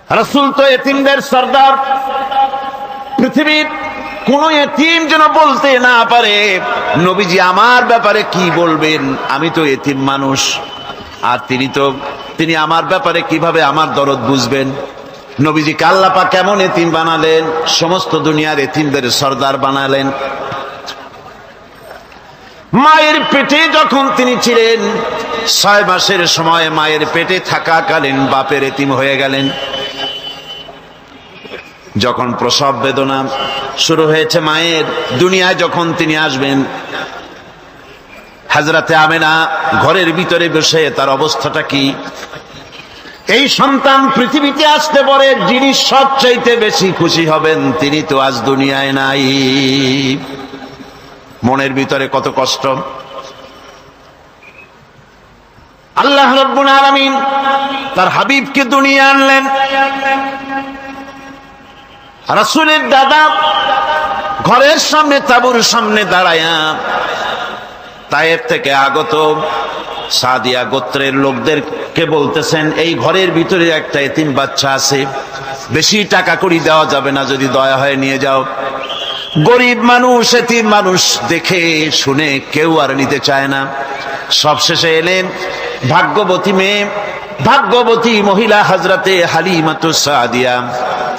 রাসূল তো এতিমদের সর্দার। পৃথিবীর কোন এতিম যেন বলতে না পারে নবীজি আমার ব্যাপারে কি বলবেন, আমি তো এতিম মানুষ, আর তিনি আমার ব্যাপারে কিভাবে আমার দরদ বুঝবেন। নবীজিকে আল্লাহ পাক কেমন এতিম বানালেন, সমস্ত দুনিয়ার এতিমদের সর্দার বানালেন। মায়ের পেটে যখন তিনি ছিলেন 6 মাসের সময় মায়ের পেটে থাকাকালীন বাপের এতিম হয়ে গেলেন। যখন প্রসব বেদনা শুরু হয়েছে মায়ের, দুনিয়ায় যখন তিনি আসবেন, হযরতে আমেনা ঘরের ভিতরে বসে তার অবস্থাটা কি? এই সন্তান পৃথিবীতে আসতে পরে যিনি সবচাইতে বেশি খুশি হবেন তিনি তো আজ দুনিয়ায় নাই। মনের ভিতরে কত কষ্ট। আল্লাহ রাব্বুল আলামিন তার হাবিবকে দুনিয়া আনলেন। রাসূলের দাদা ঘরের সামনে তাঁবুর সামনে দাঁড়ায়া তায়েফ থেকে আগত সাদিয়া গোত্রের লোকদেরকে বলতেছেন, এই ঘরের ভিতরে একটা এতিম বাচ্চা আছে, বেশি টাকা কড়ি দেওয়া যাবে না, যদি দয়া হয় নিয়ে যাও। গরিব মানুষ, এতিম মানুষ দেখে শুনে কেউ আর নিতে চায় না। সবশেষে এলেন ভাগ্যবতী মেয়ে, ভাগ্যবতী মহিলা হযরতে হালিমাতুস সাদিয়া।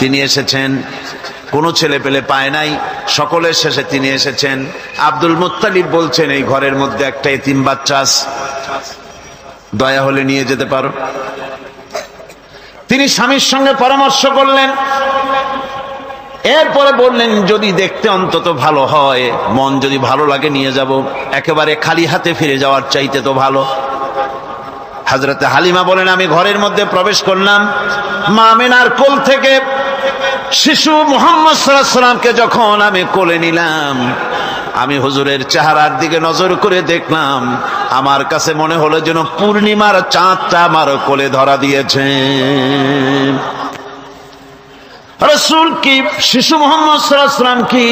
তিনি এসেছেন, কোনো ছেলে পেলে পায় নাই, সকলের শেষে তিনি এসেছেন। আব্দুল মুত্তালিব বলছেন, এই ঘরের মধ্যে একটা এতিম বাচ্চা আছে, দয়া হলে নিয়ে যেতে পারো। তিনি স্বামীর সঙ্গে পরামর্শ করলেন, এরপরে বললেন, যদি দেখতে অন্তত ভালো হয়, মন যদি ভালো লাগে নিয়ে যাব, একেবারে খালি হাতে ফিরে যাওয়ার চাইতে তো ভালো। হযরতে হালিমা বলেন, আমি ঘরের মধ্যে প্রবেশ করলাম, মা আমেনার কোল থেকে শিশু মুহাম্মদ সাল্লাল্লাহু আলাইহি ওয়াসাল্লামকে যখন আমি কোলে নিলাম, আমি হুজুরের চেহারার দিকে নজর করে দেখলাম, আমার কাছে মনে হলো যেন পূর্ণিমার চাঁদটা আমার কোলে ধরা দিয়েছে। রাসূল কি শিশু মুহাম্মদ সাল্লাল্লাহু আলাইহি ওয়াসাল্লাম কি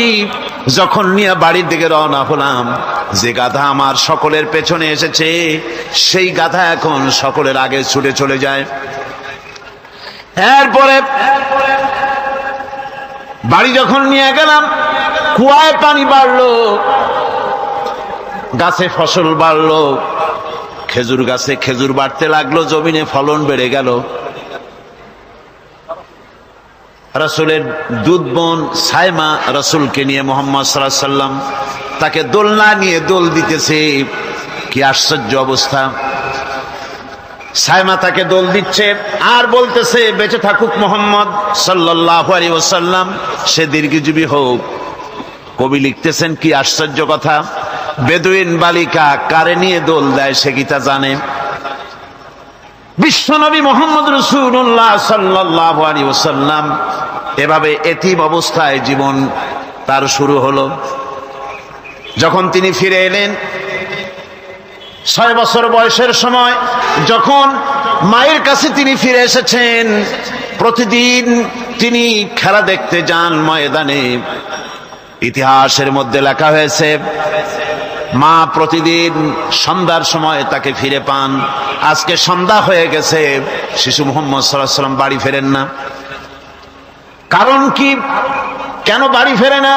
যখন নিয়ে বাড়ির দিকে রওনা হলাম, যে গাধা আমার সকলের পেছনে এসেছে সেই গাধা এখন সকলের আগে ছুটে চলে যায়। এরপরে বাড়ি যখন নিয়ে গেলাম, কুয়ায় পানি বাড়লো, গাছে ফসল বাড়লো, খেজুর গাছে খেজুর বাড়তে লাগলো, জমিনে ফলন বেড়ে গেল। রাসূলের দুধ বোন সাইমা রাসূলকে নিয়ে মুহাম্মদ সাল্লাল্লাহু আলাইহি ওয়াসাল্লাম তাকে দোলনা নিয়ে দোল দিতেছে। কি আশ্চর্য অবস্থা! সাইমা তাকে দোল দিচ্ছে আর বলতেছে, বেঁচে থাকুক মুহাম্মদ সাল্লাল্লাহু আলাইহি ওয়াসাল্লাম, সে দীর্ঘজীবী হোক। কবি লিখতেছেন, কি আশ্চর্য কথা! বেদুইন বালিকা কারে নিয়ে দোল দেয় সে কি তা জানে? বিশ্বনবী মুহাম্মদ রাসূলুল্লাহ সাল্লাল্লাহু আলাইহি ওয়াসাল্লাম এভাবে এতিম অবস্থায় জীবন তার শুরু হলো। যখন তিনি ফিরে এলেন 6 বছর বয়সের সময়, যখন মায়ের কাছে তিনি ফিরে এসেছেন, প্রতিদিন তিনি খেলা দেখতে যান ময়দানে। ইতিহাসের মধ্যে লেখা হয়েছে, মা প্রতিদিন সন্ধ্যার সময় তাকে ফিরে পান। আজকে সন্ধ্যা হয়ে গেছে, শিশু মুহাম্মদ সাল্লাল্লাহু আলাইহি ওয়াসাল্লাম বাড়ি ফেরেন না। কারণ কি? কেন বাড়ি ফেরে না?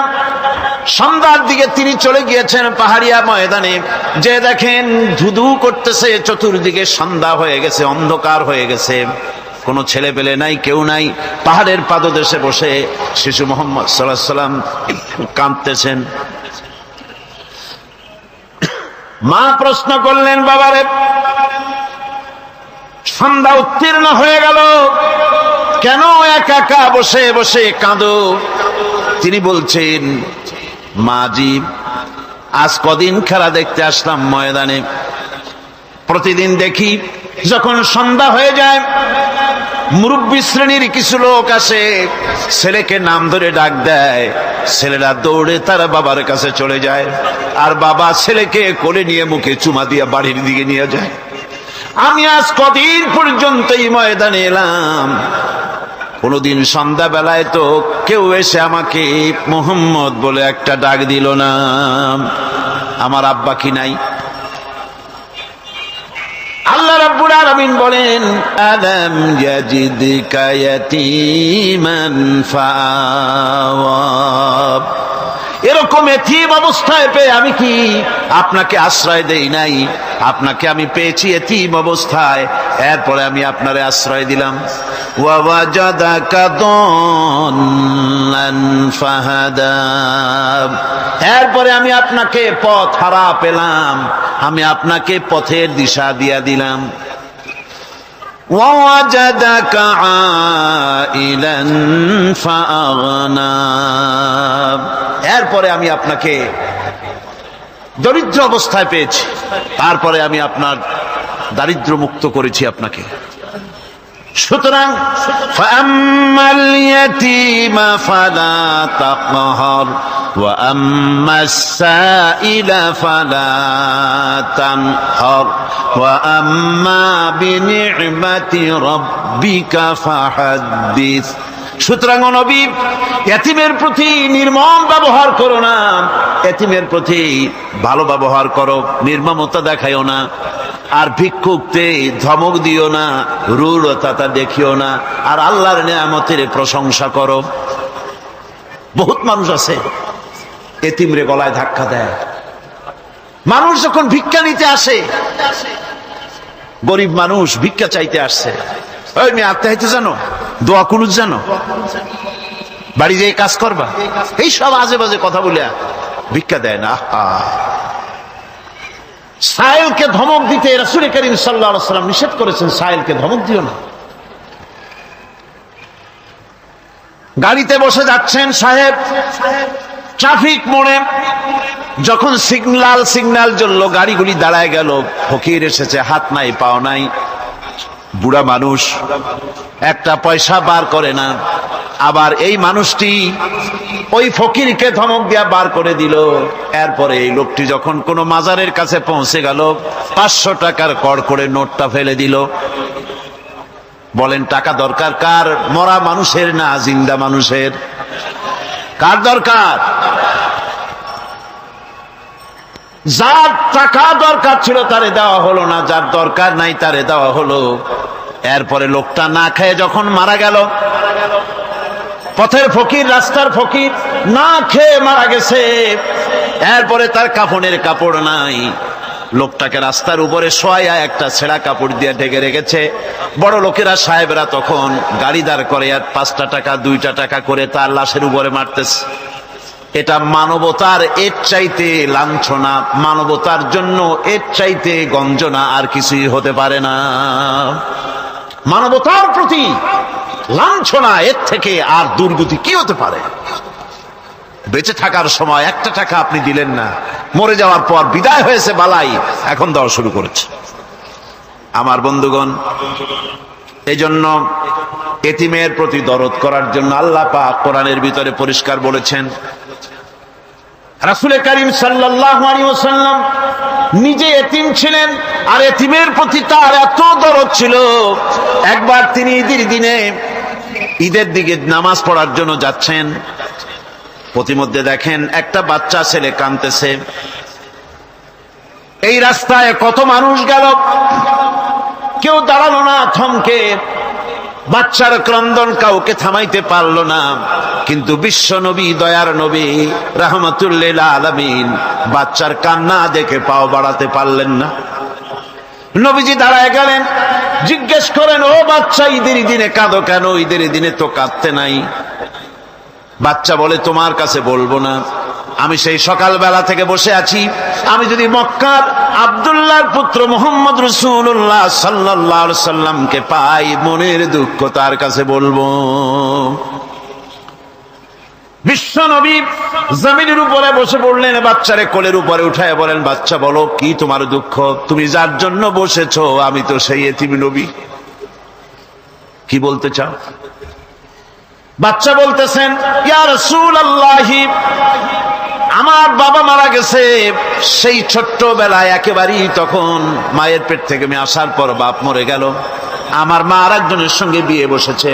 সন্ধ্যার দিকে তিনি চলে গিয়েছেন পাহাড়িয়া ময়দানে, যে দেখেন ধুধু করতেছে, চতুর্দিকে সন্ধ্যা হয়ে গেছে, অন্ধকার হয়ে গেছে, কোনো ছেলে পেলে নাই, কেউ নাই। পাহাড়ের পাদদেশে বসে শিশু মুহাম্মদ সাল্লাল্লাহু আলাইহি ওয়াসাল্লাম কাঁদতেছেন। মা প্রশ্ন করলেন, বাবারে, সন্ধ্যা উত্তীর্ণ হয়ে গেল, কেন একা একা বসে বসে কাঁদো? তিনি বলছেন, মাজি, আজ কদিন খেলা দেখতে আসলাম ময়দানে, প্রতিদিন দেখি যখন সন্ধ্যা হয়ে যায় মুরব্বী শ্রেণীর কিছু লোক আসে, ছেলেকে নাম ধরে ডাক দেয়, ছেলেরা দৌড়ে তার বাবার কাছে চলে যায়, আর বাবা ছেলেকে কোলে নিয়ে মুখে চুমা দিয়ে বাড়ির দিকে নিয়ে যায়। আমি আজ কদিন পর্যন্ত এই ময়দানে এলাম, কোনদিন সন্ধ্যা বেলায় তো কেউ এসে আমাকে মুহাম্মদ বলে একটা ডাক দিল না। আমার আব্বা কি নাই? আল্লাহ রাব্বুল আলামিন বলেন, আলাম ইয়াজিদকা ইয়াতীমান ফাআওয়া, এরকম এতিম অবস্থায় পেয়ে আমি কি আপনাকে আশ্রয় দেই নাই? আপনাকে আমি পেয়েছি এতিম অবস্থায়, এরপরে আমি আপনারে আশ্রয় দিলাম। ওয়া ওয়াজাদাকা দাল্লান ফাহাদা, এরপরে আমি আপনাকে পথ হারা পেলাম, আমি আপনাকে পথের দিশা দিয়া দিলাম। ওয়াজাদাকা আইলান ফাআগনা, এরপরে আমি আপনাকে দরিদ্র অবস্থায় পেয়েছি, তারপরে আমি আপনার দারিদ্র মুক্ত করেছি আপনাকে। সুতরাং ফাআম্মাল ইয়াতীমা ফালা তাকহার ওয়া আম্মাস সাইলা ফালা তানহার ওয়া আম্মা বিনি'মাতি রাব্বিকা ফাহাদ্দিস। সুতরাং নবী, এতিমের প্রতি নির্মম ব্যবহার করো না, এতিমের প্রতি ভালো ব্যবহার করো, নির্মমতা দেখাইও না। আর ভিক্ষুকতে ধমক দিও না, রূঢ়তা দেখিও না, আর আল্লাহর নিয়ামতের প্রশংসা করো। বহুত মানুষ আছে এতিমরে গলায় ধাক্কা দেয়। মানুষ যখন ভিক্ষা নিতে আসে, গরিব মানুষ ভিক্ষা চাইতে আসছে, ওই মেয়ে আত্মহত্যা জানো, দোয়া কুনুত জানো, বাড়ি যেয়ে কাজ করবা, এই সব আজে বাজে কথা বলে ভিক্ষা দেয় না। সাইলকে ধমক দিতে রাসূল করিম সাল্লাল্লাহু আলাইহি ওয়াসাল্লাম নিষেধ করেছেন, সাইলকে ধমক দিও না। গাড়িতে বসে যাচ্ছেন সাহেব, ট্রাফিক মোড়ে যখন সিগন্যাল জ্বললো, গাড়িগুলি দাঁড়ায় গেল, ফকির এসেছে, হাত নাই পাও নাই, বুড়া মানুষ, একটা পয়সা বার করে না। আবার এই মানুষটি ওই ফকিরকে ধমক দিয়া বার করে দিল। এরপরে এই লোকটি যখন কোনো মাজারের কাছে পৌঁছে গেল, 500 টাকার কড়কড়ে নোটটা ফেলে দিল। বলেন টাকা দরকার কার? মরা মানুষের না জিন্দা মানুষের? কার দরকার? যার টাকা দরকার ছিল তারে দেওয়া হলো না, যার দরকার নাই তারে দেওয়া হলো। এরপরে লোকটা না খেয়ে যখন মারা গেল, পথের ফকির, রাস্তার ফকির, না খেয়ে মারা গেছে। এরপরে তার কাফনের কাপড় নাই, লোকটাকে রাস্তার উপরে শোয়া একটা ছেঁড়া কাপড় দিয়ে ঢেকে রেখেছে। বড় লোকেরা, সাহেবরা তখন গাড়ি দাঁড় করে আর 5টা টাকা 2টা টাকা করে তার লাশের উপরে মারতেছে। এটা মানবতার এর চাইতে লাঞ্ছনা, মানবতার জন্য এর চাইতে গঞ্জনা আর কিছুই হতে পারে না। মানবতার প্রতি লাঞ্ছনা, এর থেকে আর দুর্গতি কি হতে পারে? বেঁচে থাকার সময় 1টা টাকা আপনি দিলেন না, মরে যাওয়ার পর বিদায় হয়েছে বালাই, এখন দেওয়া শুরু করেছে। আমার বন্ধুগণ, এই জন্য এতিমের প্রতি দরদ করার জন্য আল্লাহ পাক কোরআনের ভিতরে পরিষ্কার বলেছেন। রাসূল করিম সাল্লাল্লাহু আলাইহি ওয়াসাল্লাম নিজে এতিম ছিলেন, আর এতিমের প্রতি তার এত দরদ ছিল, একবার তিনি ঈদের দিকে নামাজ পড়ার জন্য যাচ্ছেন। প্রতিমধ্যে দেখেন একটা বাচ্চা ছেলে কাঁদতেছে। এই রাস্তায় কত মানুষ গেল, কেউ দাঁড়ালো না, থমকে বাচ্চার ক্রন্দন কাউকে থামাইতে পারলো না। কিন্তু বিশ্ব নবী, দয়ার নবী রাহমাতুল লিল আলামিন বাচ্চার কান্না দেখে পাও বাড়াতে পারলেন না। নবীজি দাঁড়ায় গেলেন, জিজ্ঞেস করেন, ও বাচ্চা, ঈদের দিনে কাঁদো কেন? ঈদের দিনে তো কাঁদতে নাই। বাচ্চা বলে, তোমার কাছে বলবো না, আমি সেই সকালবেলা থেকে বসে আছি, আমি যদি মক্কার আব্দুল্লাহর পুত্র মুহাম্মদ রাসূলুল্লাহ সাল্লাল্লাহু আলাইহি সাল্লামকে পাই, মনের দুঃখ তার কাছে বলবো। বিশ্ব নবী জমিনের উপরে বসে পড়লেন, বাচ্চারে কোলের উপরে উঠায় বলেন, বাচ্চা বলো কি তোমার দুঃখ? তুমি যার জন্য বসেছো আমি তো সেই এতিম নবী, কি বলতে চাও? বাচ্চা বলতেছেন, ইয়া রাসূলুল্লাহ, আমার বাবা মারা গেছে সেই ছোট্টবেলায়, একেবারেই তখন মায়ের পেট থেকে আমি আসার পর বাপ মরে গেল। আমার মা আর একজনের সঙ্গে বিয়ে বসেছে,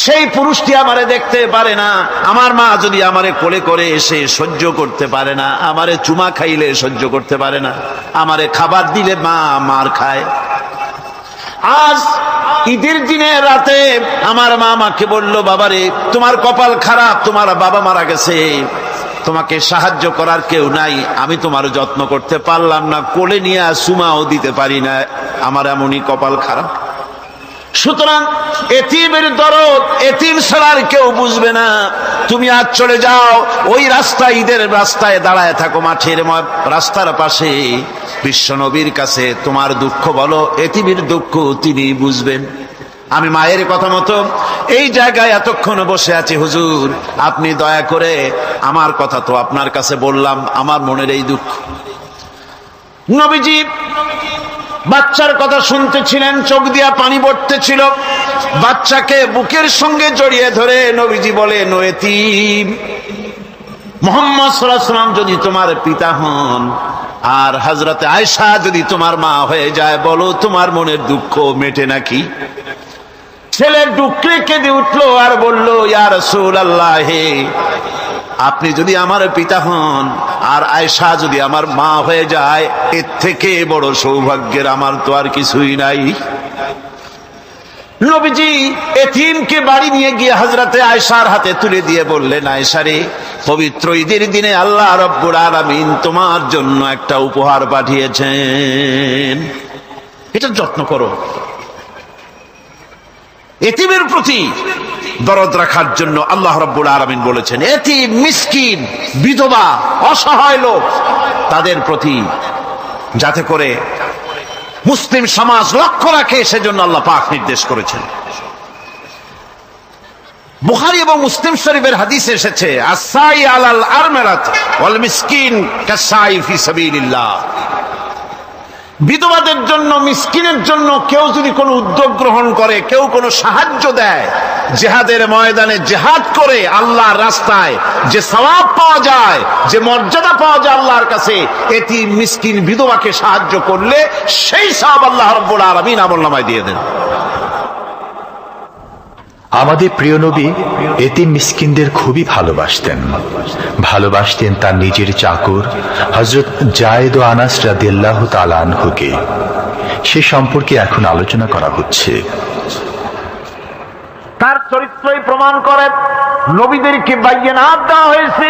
সেই পুরুষটি আমারে দেখতে পারে না। আমার মা যদি আমারে কোলে করে এসে সহ্য করতে পারে না, আমারে চুমা খাইলে সহ্য করতে পারে না, আমারে খাবার দিলে মা মার খায়। আজ ঈদের দিনে রাতে আমার মা আমাকে বলল, বাবারে তোমার কপাল খারাপ, তোমার বাবা মারা গেছে, তোমাকে সাহায্য করার কেউ নাই, আমি তোমার যত্ন করতে পারলাম না, কোলে নিয়ে সুমাও দিতে পারি না, আমার এমনই কপাল খারাপ। সুতরাং এতিমের দরদ এতিম ছাড়ার কেউ বুঝবে না। তুমি আজ চলে যাও, ওই রাস্তায়, ঈদের রাস্তায় দাঁড়ায় থাকো, মাঠের রাস্তার পাশে, বিশ্ব নবীর কাছে তোমার দুঃখ বলো, এতিমের দুঃখ তিনি বুঝবেন। আমি মায়ের কথা মতো এই জায়গায় এতক্ষণ বসে আছি, হুজুর আপনি দয়া করে, আমার কথা তো আপনার কাছে বললাম, আমার মনের এই দুঃখ। নবীজি বাচ্চার কথা শুনতেছিলেন, চোখ দিয়া পানি পড়তেছিল, বাচ্চাকে বুকের সঙ্গে জড়িয়ে ধরে নবীজি বলেন, ও এতিম, মুহাম্মদ সাল্লাল্লাহু আলাইহি ওয়াসাল্লাম যদি তোমার পিতা হন আর হযরতে আয়েশা যদি তোমার মা হয়ে যায়, বলো তোমার মনের দুঃখ মেটে নাকি? ছেলে ডুকরে কেঁদে উঠলো আর বলল, ইয়া রাসূলুল্লাহ, হে আপনি যদি আমার পিতা হন আর আয়েশা যদি আমার মা হয়ে যায়, এর থেকে বড় সৌভাগ্যের আমার তো আর কিছুই নাই। নবীজি এতিমকে বাড়ি নিয়ে গিয়ে হযরতে আয়েশার হাতে তুলে দিয়ে বললেন, আয়েশা রে, পবিত্র ঈদের দিনে আল্লাহ রাব্বুল আলামিন তোমার জন্য একটা উপহার পাঠিয়েছেন, এটা যত্ন করো। এতিমের প্রতি দরদ রাখার জন্য আল্লাহ রাব্বুল আলামিন বলেছেন, এতিম, মিসকিন, বিধবা, অসহায় লোক, তাদের প্রতি যাতে করে মুসলিম সমাজ লক্ষ্য রাখে, সেজন্য আল্লাহ পাক নির্দেশ করেছেন। বুখারী এবং মুসলিম শরীফের হাদিসে এসেছে, আস-সাই আলাল আরমালাত ওয়াল মিসকিন কাস-সাই ফি সাবিলিল্লাহ। বিধবাদের জন্য, মিসকিনের জন্য কেউ যদি কোনো উদ্যোগ গ্রহণ করে, কেউ কোনো সাহায্য দেয়, জিহাদের ময়দানে জিহাদ করে আল্লাহর রাস্তায় যে সওয়াব পাওয়া যায়, যে মর্যাদা পাওয়া যায় আল্লাহর কাছে, এতিম, মিসকিন, বিধবাকে সাহায্য করলে সেই সওয়াব আল্লাহ রাব্বুল আলামিন আমলনামায় দিয়ে দেন। আমাদের প্রিয় নবী এতিম মিসকিনদের খুবই ভালোবাসতেন তার নিজের চাকর হযরত যায়েদ ও আনাস রাদিয়াল্লাহু তাআলা আনহুকে। সে সম্পর্কে এখন আলোচনা করা হচ্ছে। তার চরিত্রই প্রমাণ করে, নবীদেরকে বাইয়িনাত দেওয়া হয়েছে,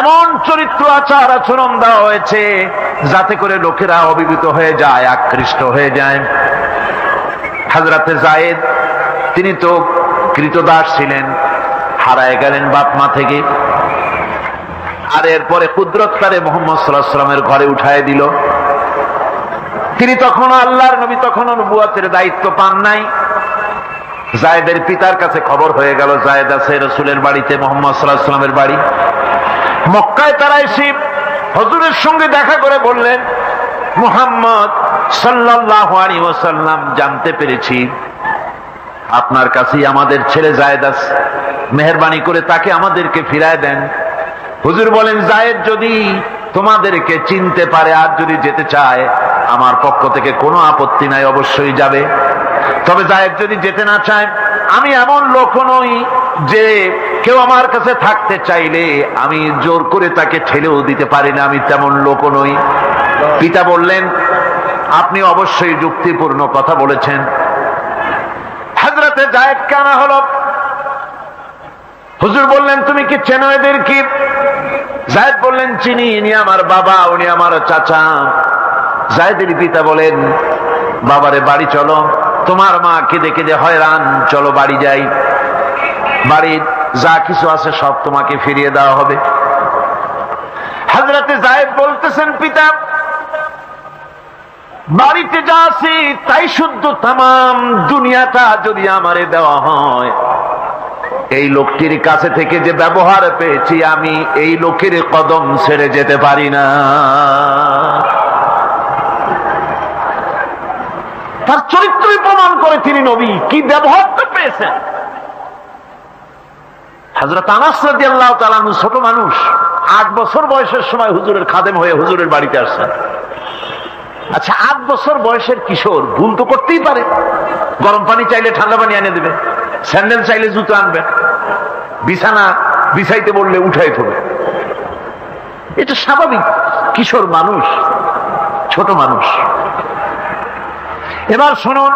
এমন চরিত্র আচার আচরণ দেওয়া হয়েছে যাতে করে লোকেরা অভিভূত হয়ে যায়, আকৃষ্ট হয়ে যায়। হযরতে যায়েদ, তিনি তো কৃতদাস ছিলেন, হারায় গেলেন বাপ মা থেকে, আর এরপরে কুদরত করে মুহাম্মদ সাল্লাল্লাহু আলাইহি ওয়াসাল্লামের ঘরে উঠায় দিল। তিনি তখন আল্লাহর নবী, তখন নবুয়তের দায়িত্ব পান নাই। যায়েদের পিতার কাছে খবর হয়ে গেল, যায়েদ আছে রাসূলের বাড়িতে, মুহাম্মদ সাল্লাল্লাহু আলাইহি ওয়াসাল্লামের বাড়ি মক্কায়। তারা এসে হুজুরের সঙ্গে দেখা করে বললেন, মুহাম্মদ সাল্লাল্লাহু আলাইহি ওয়াসাল্লাম, জানতে পেরেছি আপনার কাছেই আমাদের ছেলে যায়েদ আছে, মেহেরবানি করে তাকে আমাদেরকে ফিরায় দেন। হুজুর বলেন, যায়েদ যদি তোমাদেরকে চিনতে পারে আর যদি যেতে চায়, আমার পক্ষ থেকে কোনো আপত্তি নাই, অবশ্যই যাবে। তবে যায়েদ যদি যেতে না চায়, আমি এমন লোক নই যে কেউ আমার কাছে থাকতে চাইলে আমি জোর করে তাকে ঠেলেও দিতে পারি না, আমি তেমন লোক নই। পিতা বললেন, আপনি অবশ্যই যুক্তিপূর্ণ কথা বলেছেন। হযরতে যায়েদ কানা হলো। হুজুর বললেন, তুমি কি চেনো এদের? কি? যায়েদ বললেন, চিনি, ইনি আমার বাবা, উনি আমার চাচা। যায়েদের পিতা বলেন, বাবারে বাড়ি চলো, তোমার মা কেঁদে কেঁদে হয়রান, চলো বাড়ি যাই, বাড়ির যা কিছু আছে সব তোমাকে ফিরিয়ে দেওয়া হবে। হযরতে যায়েদ বলতেছেন, পিতা বাড়িতে যা আছে তাই শুদ্ধ, তামাম দুনিয়াটা যদি আমারে দেওয়া হয়, এই লোকটির কাছে থেকে যে ব্যবহার পেয়েছি, আমি এই লোকের কদম ছেড়ে যেতে পারি না। তার চরিত্রই প্রমাণ করে তিনি নবী, কি ব্যবহারটা পেয়েছেন। হযরত আনাস রাদিয়াল্লাহু তাআলা আনহু ছোট মানুষ, 8 বছর বয়সের সময় হুজুরের খাদেম হয়ে হুজুরের বাড়িতে আসছেন। আচ্ছা, 8 বছর বয়সের কিশোর ভুল তো করতেই পারে, গরম পানি চাইলে ঠান্ডা পানি এনে দেবে, স্যান্ডেল চাইলে জুতো আনবে, বিছানা বিছাইতে বললে উঠাই থবে, এটা স্বাভাবিক। কিশোর মানুষ, ছোট মানুষ। এবার শুনুন,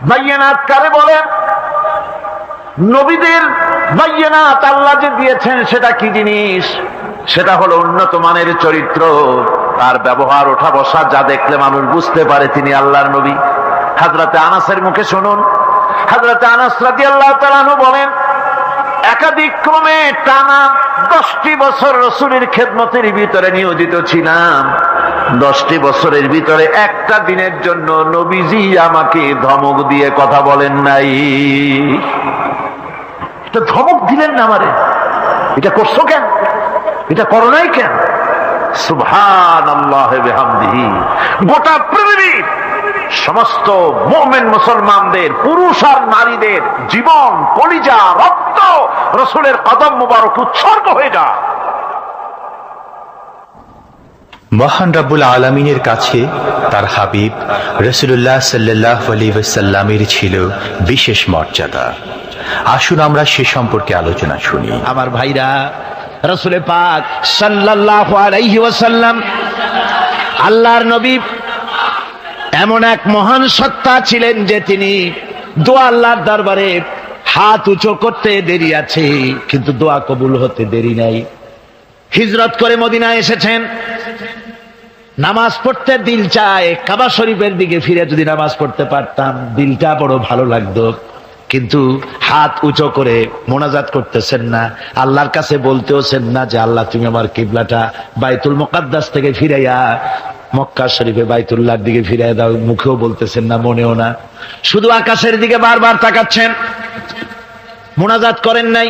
বাইয়ানাত কারে বলেন? নবীদের বাইয়ানাত আল্লাহ যে দিয়েছেন সেটা কি জিনিস? সেটা হলো উন্নত মানের চরিত্র, তার ব্যবহার, ওঠা বসা যা দেখলে মানুষ বুঝতে পারে তিনি আল্লাহর নবী। হযরতে আনাসের মুখে শুনুন, হযরতে আনাস রাদিয়াল্লাহু তাআলা আনহু বলেন, একাধিক ক্রমে টানা 10টি বছর রাসূলের খেদমতের ভিতরে নিয়োজিত ছিলাম। 10টি বছরের ভিতরে একটা দিনের জন্য নবীজি আমাকে ধমক দিয়ে কথা বলেন নাই। এটা ধমক দিলেন না আমারে, এটা করছো কেন, এটা করো নাই কেন? সুবহানাল্লাহি ওয়া বিহামদিহি। গোটা পৃথিবীর সমস্ত মুমিন মুসলমানদের, পুরুষ আর নারীদের জীবন, কলিজা, রক্ত রাসূলের কদম মুবারক উৎসর্গ হয়ে যায়। মহান রব্বুল আলামিনের কাছে তার হাবিব রাসূলুল্লাহ সাল্লাল্লাহু আলাইহি ওয়াসাল্লামের ছিল বিশেষ মর্যাদা। আসুন আমরা সে সম্পর্কে আলোচনা শুনি। আমার ভাইরা, রাসূল পাক সাল্লাল্লাহু আলাইহি ওয়াসাল্লাম আল্লাহর নবী এমন এক মহান সত্তা ছিলেন যে তিনি দোয়া আল্লাহর দরবারে হাত উঁচু করতে দেরি আছে, কিন্তু দোয়া কবুল হতে দেরি নাই। হিজরত করে মদিনায় এসেছেন, নামাজ পড়তে দিল চায়, কাবা শরীফের দিকে ফিরে যদি নামাজ পড়তে পারতাম দিলটা বড় ভালো লাগতো, কিন্তু হাত উঁচু করে মোনাজাত করতেছেন না, আল্লাহর কাছে বলতেওছেন না যে আল্লাহ তুমি আমার কিবলাটা বাইতুল মুকাদ্দাস থেকে ফিরাইয়া মক্কা শরীফে বাইতুল্লাহর দিকে ফিরাইয়া দাও, মুখেও বলতেছেন না, মনেও না, শুধু আকাশের দিকে বারবার তাকাচ্ছেন, মোনাজাত করেন নাই।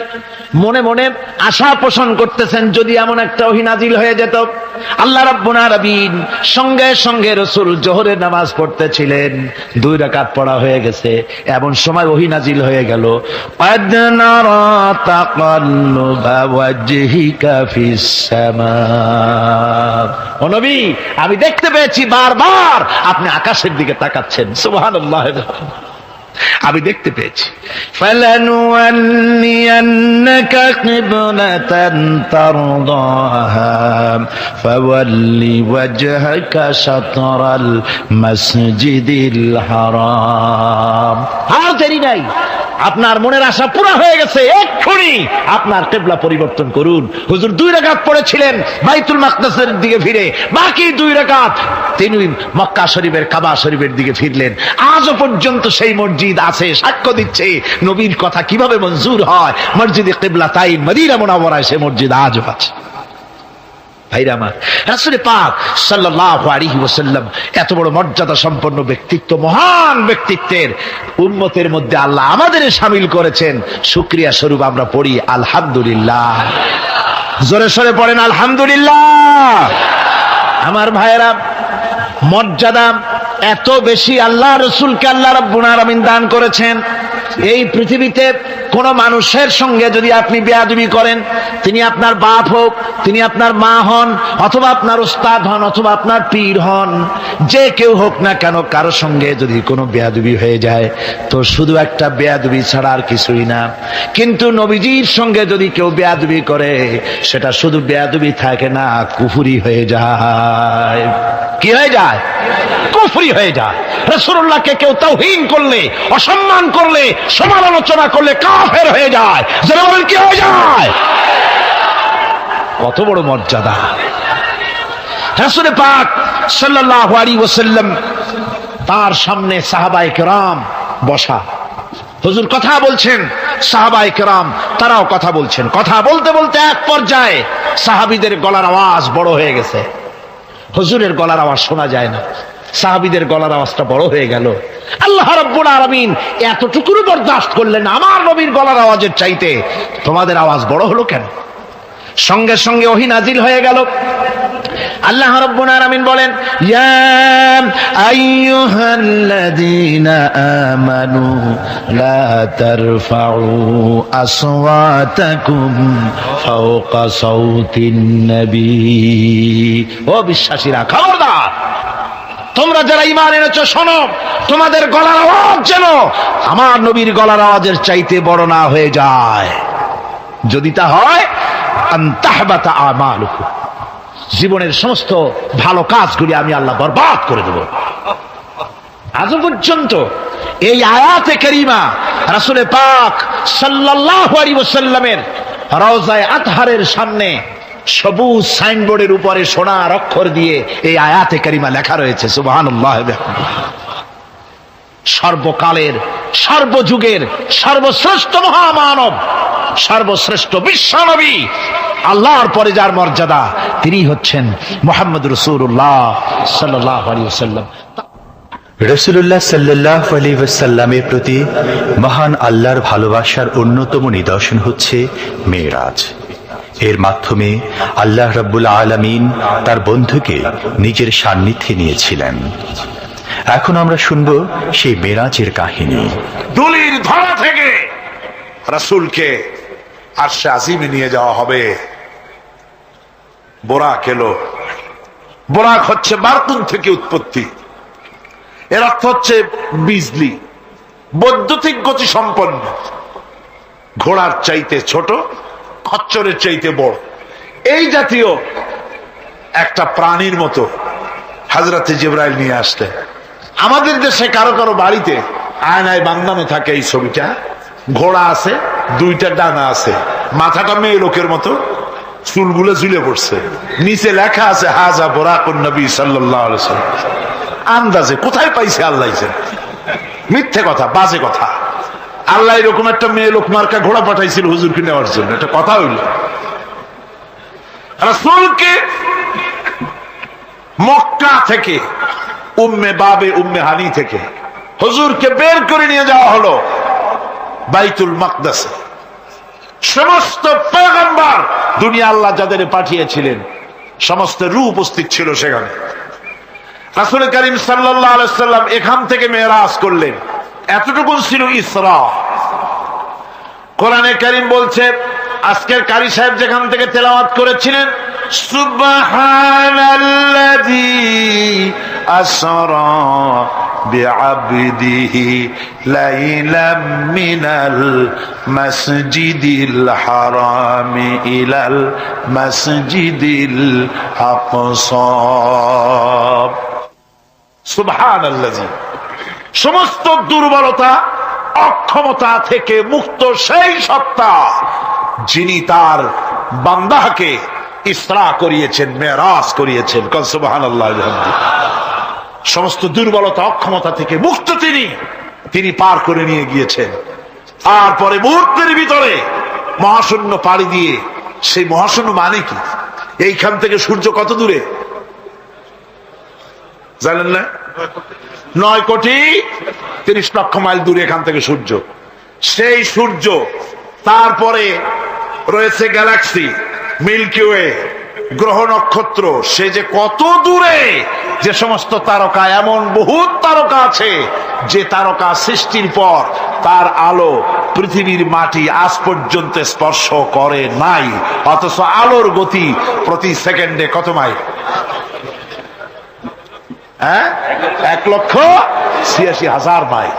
মনে মনে আশা পোষণ করতেছেন যদি এমন একটা ওহী নাজিল হয়ে যেত। আল্লাহ রাব্বুল আলামিন সঙ্গে সঙ্গে রাসূল জোহরের নামাজ পড়তেছিলেন, 2 রাকাত পড়া হয়ে গেছে, এমন সময় ওহী নাজিল হয়ে গেল, ক্বাদ নারা তাকাল্লুবা ওয়াজহিকা ফিস সামা। ও নবী, আমি দেখতে পেয়েছি বারবার আপনি আকাশের দিকে তাকাচ্ছেন। সুবহানাল্লাহ, আমি দেখতে পেয়েছি। ফালানুওয়াল্লিয়ান্নাকা কিবলাতান তারদাহা ফাওয়াল্লি ওয়াজহাকা শাতরাল মাসজিদিল হারাম। আর দেরি নাই, আপনার মনের আশা পুরা হয়ে গেছে, এক্ষুনি আপনার কিবলা পরিবর্তন করুন। হুজুর 2 রাকাত পড়েছিলেন বাইতুল মাকদাসের দিকে ফিরে, বাকি 2 রাকাত তিনি মক্কা শরীফের কাবা শরীফের দিকে ফিরলেন। আজও পর্যন্ত সেই মসজিদ আছে, সাক্ষ্য দিচ্ছে নবীর কথা কিভাবে মঞ্জুর হয়। মসজিদে কিবলাতাইন মদিনা মুনাওয়ারায় সে মসজিদ আজও আছে। ভাইরা আমার, রাসূল পাক সাল্লাল্লাহু আলাইহি ওয়াসাল্লাম এত বড় মর্যাদা সম্পন্ন ব্যক্তিত্ব, মহান ব্যক্তিত্বের উম্মতের মধ্যে আল্লাহ আমাদের শামিল করেছেন। শুকরিয়া স্বরূপ আমরা পড়ি আলহামদুলিল্লাহ। জোরে সরে পড়েন আলহামদুলিল্লাহ। আমার ভাইয়েরা, মর্যাদা এত বেশি আল্লাহ রাসূলকে আল্লাহ রাব্বুল আলামিন দান করেছেন। এই পৃথিবীতে কোন মানুষের সঙ্গে যদি আপনি বেয়াদবি করেন, তিনি আপনার বাপ হোক, তিনি আপনার মা হন, অথবা আপনার উস্তাদ হন, অথবা আপনার পীর হন, যে কেউ হোক না কেন, কারো সঙ্গে যদি কোনো বেয়াদবি হয়ে যায় তো শুধু একটা বেয়াদবি ছাড়া আর কিছুই না। কিন্তু নবীজির সঙ্গে যদি কেউ বেয়াদবি করে সেটা শুধু বেয়াদবি থাকে না, কুফরি হয়ে যায়। কি হয়ে যায়? কুফরি হয়ে যায়। রাসূলুল্লাহকে কেউ তাওহীন করলে, অসম্মান করলে, সমালোচনা করলে কাফের হয়ে যায়। যারা বলেন কি হয়ে যায়? কত বড় মর্যাদা! রাসূল পাক সাল্লাল্লাহু আলাইহি ওয়াসাল্লাম, তার সামনে সাহাবায়ে কেরাম বসা, হুজুর কথা বলছেন, সাহাবায়ে কেরাম তারাও কথা বলছেন। কথা বলতে বলতে এক পর্যায়ে সাহাবীদের গলার আওয়াজ বড় হয়ে গেছে, হুজুরের গলার আওয়াজ শোনা যায় না, সাহাবীদের গলার আওয়াজটা বড় হয়ে গেল। আল্লাহ রাব্বুল আলামিন এতটুকু বরদাস্ত করলেন, আমার নবীর গলার আওয়াজের চাইতে তোমাদের আওয়াজ বড় হলো কেন? সঙ্গে সঙ্গে ওহী নাজিল হয়ে গেল। আল্লাহ রাব্বুল আলামিন বলেন, ইয়া আইয়ুহাল্লাযীনা আমানু লা তারফাউ আসওয়াতাকুম ফাওকা সাওতিন নবী। ও বিশ্বাসীরা, খবরদার, তোমরা যারা ঈমান এনেছো শোনো, তোমাদের গলার আওয়াজ যেন আমার নবীর গলার আওয়াজের চাইতে বড় না হয়ে যায়। যদি তা হয়, আনতাহবাতা আমালুকুম, জীবনের সমস্ত ভালো কাজগুলি আমি আল্লাহ বরবাদ করে দেব। আজ পর্যন্ত এই আয়াতে কারিমা রাসূল পাক সাল্লাল্লাহু আলাইহি ওয়াসাল্লামের রওজায়ে আতহারের সামনে সবুজ সাইনবোর্ডের উপরে সোনার অক্ষর দিয়ে এই আয়াতে কারিমা লেখা রয়েছে সুবহানাল্লাহ। সর্বকালের সর্বযুগের সর্বশ্রেষ্ঠ মহামানব, সর্বশ্রেষ্ঠ বিশ্বনবী, আল্লাহর পরে যার মর্যাদা, তিনি হচ্ছেন মুহাম্মদ রাসূলুল্লাহ সাল্লাল্লাহু আলাইহি ওয়াসাল্লাম। রাসূলুল্লাহ সাল্লাল্লাহু আলাইহি ওয়াসাল্লামের প্রতি মহান আল্লাহর ভালোবাসার অন্যতম নিদর্শন হচ্ছে মেরাজ। এর মাধ্যমে আল্লাহ রাব্বুল আলামিন তার বন্ধুকে নিজের সান্নিধ্যে নিয়েছিলেন। এখন আমরা শুনব সেই মেরাজের কাহিনী। দুলির ধরা থেকে রাসূলকে আরশে আজিমে নিয়ে যাওয়া হবে। বোরাক এলো। বোরাক হচ্ছে বারকুন থেকে উৎপত্তি। এর অর্থ হচ্ছে বিজলি, বৈদ্যুতিক গতি সম্পন্ন, ঘোড়ার চাইতে ছোট, খচ্চরের চাইতে বড়, এই জাতীয় একটা প্রাণীর মতো হযরতে জিবরাইল নিয়ে আসলেন। আমাদের দেশে কারো কারো বাড়িতে আয়নায় বান্ধানো থাকে এই ছবিটা। ঘোড়া আছে, দুইটা ডানা আছে, মাথাটা মেয়ে লোকের মতো, চুলগুলো ঝুলে পড়ছে, নিচে লেখা আছে হাজা বুরাকুন নবী সাল্লাল্লাহু আলাইহি ওয়াসাল্লাম। আন্দাজে কোথায় পাইছে আল্লাহ, মিথ্যে কথা, বাজে কথা। আল্লাহ এরকম একটা মেয়ে লোক মার্কা ঘোড়া পাঠাইছিল হুজুরকে নেওয়ার জন্য, এটা কথা হইল। রাসূলকে মক্কা থেকে, উম্মে বাবে উম্মে হানি থেকে হুজুরকে বের করে নিয়ে যাওয়া হলো বাইতুল মাকদাসে। সমস্ত পয়গম্বর, দুনিয়া আল্লাহ যাদের পাঠিয়েছিলেন, সমস্ত রূহ উপস্থিত ছিল সেখানে। রাসূল করিম সাল্লাল্লাহু আলাইহি ওয়াসাল্লাম এখান থেকে মেরাজ করলেন। এতটুকু ছিল ইসরা। কোরআনে কারীম বলছে, আজকের কারি সাহেব যেখান থেকে তেলাওয়াত করেছিলেন, সুবহানাল্লাযী আসরা বিআবদিহি লাইলাম মিনাল মাসজিদিল হারামি ইলাল মাসজিদিল আকসা। সুবহানাল্লাযী, সমস্ত দুর্বলতা অক্ষমতা থেকে মুক্ত সেই সত্তা যিনি তার বান্দাকে ইসরা করিয়েছেন, মেরাজ করিয়েছেন। সুবহানাল্লাহ। সমস্ত দুর্বলতা অক্ষমতা থেকে মুক্ত তিনি পার করে নিয়ে গিয়েছেন। তারপরে মুহূর্তের ভিতরে মহাশূন্য পাড়ি দিয়ে, সেই মহাশূন্য মানে কি? এইখান থেকে সূর্য কত দূরে জানেন না? 9,30,00,000 মাইল দূরে এখান থেকে সূর্য। সেই সূর্য, তারপরে রয়েছে গ্যালাক্সি, মিল্কি ওয়ে, গ্রহ নক্ষত্র, সে যে কত দূরে, যে সমস্ত তারকা, এমন বহুত তারকা আছে যে তারকা সৃষ্টির পর তার আলো পৃথিবীর মাটি আজ পর্যন্ত স্পর্শ করে নাই, অথচ আলোর গতি প্রতি সেকেন্ডে কত মাইল? 1,86,000 মাইল।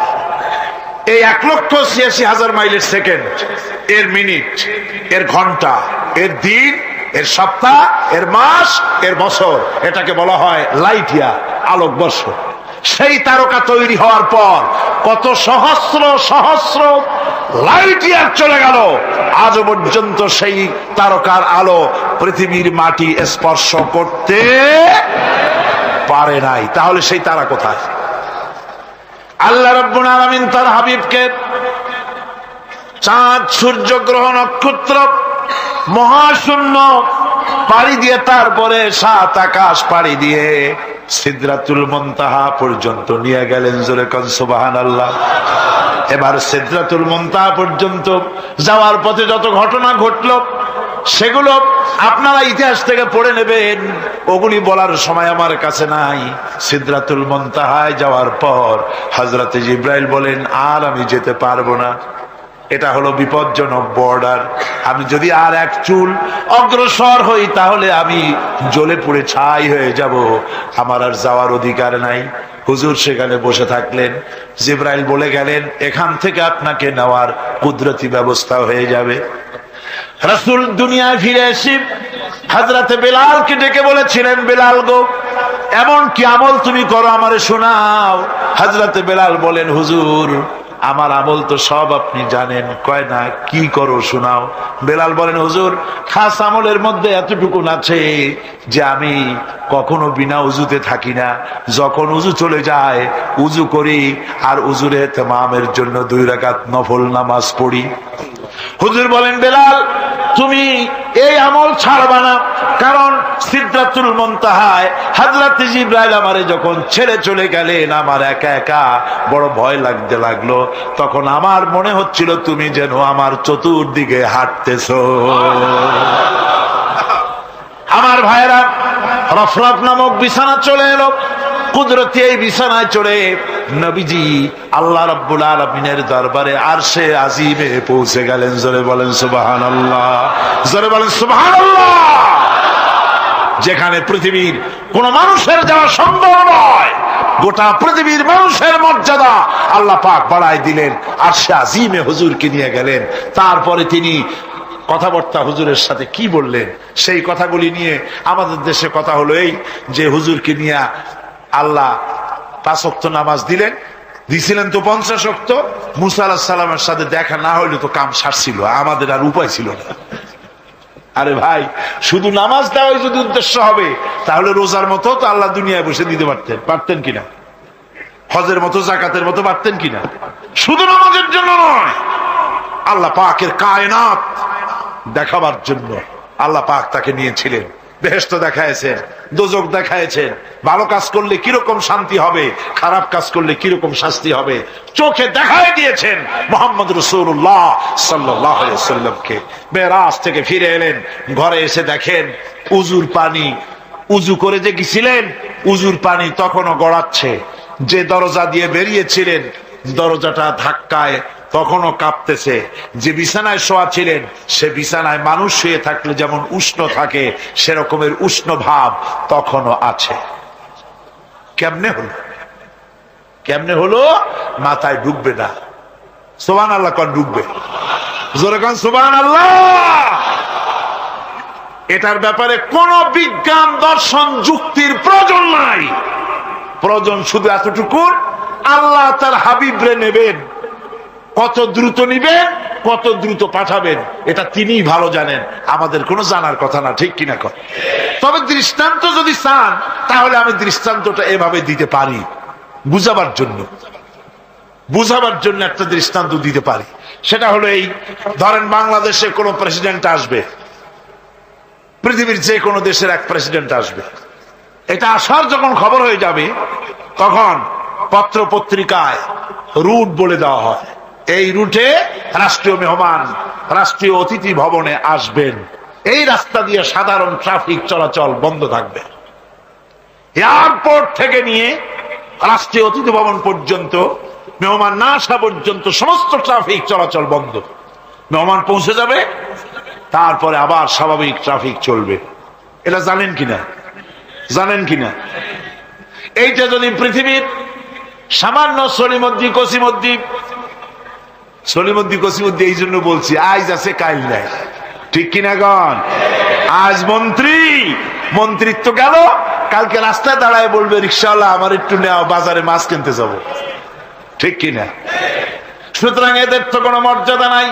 এই 1,86,000 মাইলের সেকেন্ড, এর মিনিট, এর ঘন্টা, এর দিন, এর সপ্তাহ, এর মাস, এর বছর, এটাকে বলা হয় লাইট ইয়ার, আলোকবর্ষ। সেই তারকা তৈরি হওয়ার পর কত সহস্র সহস্র লাইট ইয়ার চলে গেল, আজ পর্যন্ত সেই তারকার আলো পৃথিবীর মাটি স্পর্শ করতে পারে নাই। তাহলে সেই তারা কোথায়? আল্লাহ রাব্বুল আলামিন তার হাবিবকে চাঁদ, সূর্য, গ্রহ, নক্ষত্র, মহাশূন্য পাড়ি দিয়ে, তারপরে 7 আকাশ পাড়ি দিয়ে সিদরাতুল মুনতাহা পর্যন্ত নিয়ে গেলেন। জোরে কোন সুবহানাল্লাহ। এবার সিদরাতুল মুনতাহা পর্যন্ত যাওয়ার পথে যত ঘটনা ঘটলো, সেগুলো আপনারা ইতিহাস থেকে পড়ে নেবেন, ওগুলি বলার সময় আমার কাছে নাই। সিদরাতুল মুনতাহায় যাওয়ার পর হযরতে জিবরাইল বলেন, আর আমি যেতে পারবো না, এটা হলো বিপজ্জনক বর্ডার। আমি যদি আর এক চুল অগ্রসর হই তাহলে আমি জ্বলে পুড়ে ছাই হয়ে যাব, আমার আর যাওয়ার অধিকার নাই। হুজুর সেখানে বসে থাকলেন। জিবরাইল বলে গেলেন, এখান থেকে আপনাকে নেওয়ার কুদরতি ব্যবস্থা হয়ে যাবে। রাসূল দুনিয়ায় ফিরে এসে হযরতে বেলালকে ডেকে বলেছিলেন, বেলাল গো, এমন কি আমল তুমি করো আমারে শোনাও। হযরতে বেলাল বলেন, হুজুর আমার আমল তো সব আপনি জানেন। কয় না, কি করো শোনাও। বেলাল বলেন, হুজুর খাস আমলের মধ্যে এতটুকু আছে যে আমি কখনো বিনা উজুতে থাকি না। যখন উজু চলে যায় উজু করি, আর উজুর এহতেমামের জন্য 2 রাকাত নফল নামাজ পড়ি। হুজুর বলেন, বেলাল তুমি এই আমল ছাড়বা না, কারণ সিদরাতুল মুনতাহায় হযরত জিবরাইল আমারে যখন ছেড়ে চলে গেলেন, আমার একা একা বড় ভয় লাগতে লাগলো। তখন আমার মনে হচ্ছিল তুমি যেন আমার চতুর্দিকে হাঁটতেছো। আমার ভাইরা, রফরফ নামক বিছানা চলে এলো। কুদরতি এই বিছানায় চড়ে নবীজি আল্লাহ রাব্বুল আলামিনের দরবারে আরশে আজিমে পৌঁছে গেলেন। জোরে বলেন সুবহানাল্লাহ, জোরে বলেন সুবহানাল্লাহ। যেখানে পৃথিবীর কোন মানুষের যাওয়া সম্ভব নয়, গোটা পৃথিবীর মানুষের মর্যাদা আল্লাহ পাক বাড়ায় দিলেন। আরশে আজিমে হুজুরকে নিয়ে গেলেন। তারপরে তিনি কথাবার্তা হুজুরের সাথে কি বললেন, সেই কথাগুলি নিয়ে আমাদের দেশে কথা হলো এই যে হুজুরকে নিয়ে আল্লাহ 5 ওয়াক্ত নামাজ দিছিলেন তো 50 ওয়াক্ত। মুসা আলাইহিস সালামের সাথে দেখা না হইলে তো কাম সারছিল, আমাদের আর উপায় ছিল না। আরে ভাই, শুধু নামাজ দেওয়াই যদি উদ্দেশ্য হবে তাহলে রোজার মতো তো আল্লাহ দুনিয়ায় বসে দিতে পারতেন কিনা? হজের মতো, যাকাতের মতো পারতেন কিনা? শুধু নামাজের জন্য নয়, আল্লাহ পাকের কায়নাত দেখাবার জন্য আল্লাহ পাক তাকে নিয়েছিলেন। বেহেশত দেখাইছেন, দোজখ দেখাইছেন, ভালো কাজ করলে কিরকম শান্তি হবে, খারাপ কাজ করলে কিরকম শাস্তি হবে চোখে দেখাই দিয়েছেন মুহাম্মদ রাসূলুল্লাহ সাল্লাল্লাহু আলাইহি ওয়াসাল্লামকে। মেরাজ থেকে ফিরে এলেন, ঘরে এসে দেখেন উজুর পানি, উজু করে যে গেছিলেন উজুর পানি তখনও গড়াচ্ছে। যে দরজা দিয়ে বেরিয়েছিলেন দরজাটা ধাক্কায় তখনও কাঁপতেছে। যে বিছানায় শোয়া ছিলেন সে বিছানায় মানুষ শুয়ে থাকলে যেমন উষ্ণ থাকে সেরকমের উষ্ণ ভাব তখনও আছে। কেমনে হলো? কেমনে হলো? মাথায় ঢুকবে না। সুবহানাল্লাহ কোন ঢুকবে? জোরে কোন সুবহানাল্লাহ। এটার ব্যাপারে কোন বিজ্ঞান, দর্শন, যুক্তির প্রয়োজন নাই। প্রয়োজন শুধু এতটুকু, আল্লাহ তার হাবিবরে নেবেন, কত দ্রুত নিবেন, কত দ্রুত পাঠাবেন এটা তিনিই ভালো জানেন, আমাদের কোনো জানার কথা না। ঠিক কিনা কর? তবে দৃষ্টান্ত যদি চান তাহলে আমি দৃষ্টান্তটা এভাবে দিতে পারি, বুঝাবার জন্য একটা দৃষ্টান্ত দিতে পারি। সেটা হলো এই, ধরেন বাংলাদেশে কোনো প্রেসিডেন্ট আসবে, পৃথিবীর যে কোনো দেশের এক প্রেসিডেন্ট আসবে। এটা আসার যখন খবর হয়ে যাবে তখন পত্র পত্রিকায় রুট বলে দেওয়া হয়, এই রুটে রাষ্ট্রীয় মেহমান, রাষ্ট্রীয় অতিথি ভবনে আসবেন, এই রাস্তা দিয়ে সাধারণ ট্রাফিক চলাচল বন্ধ থাকবে। এয়ারপোর্ট থেকে নিয়ে রাষ্ট্রীয় অতিথি ভবন পর্যন্ত মেহমান না আসা পর্যন্ত সমস্ত ট্রাফিক চলাচল বন্ধ। মেহমান পৌঁছে যাবে, তারপরে আবার স্বাভাবিক ট্রাফিক চলবে। এটা জানেন কিনা? জানেন কিনা? এইটা যদি পৃথিবীর সামান্য সলিমদ্দি কসিমদ্দি, এই জন্য বলছি আজ আছে কাল নাই। ঠিক কিনা গণ? আজ মন্ত্রিত্ব গেল, কালকে রাস্তায় দাঁড়ায় বলবে রিক্সাওয়ালা আমার একটু নেওয়া, বাজারে মাছ কিনতে যাব। ঠিক কিনা? সুতরাং এদের তো কোনো মর্যাদা নাই।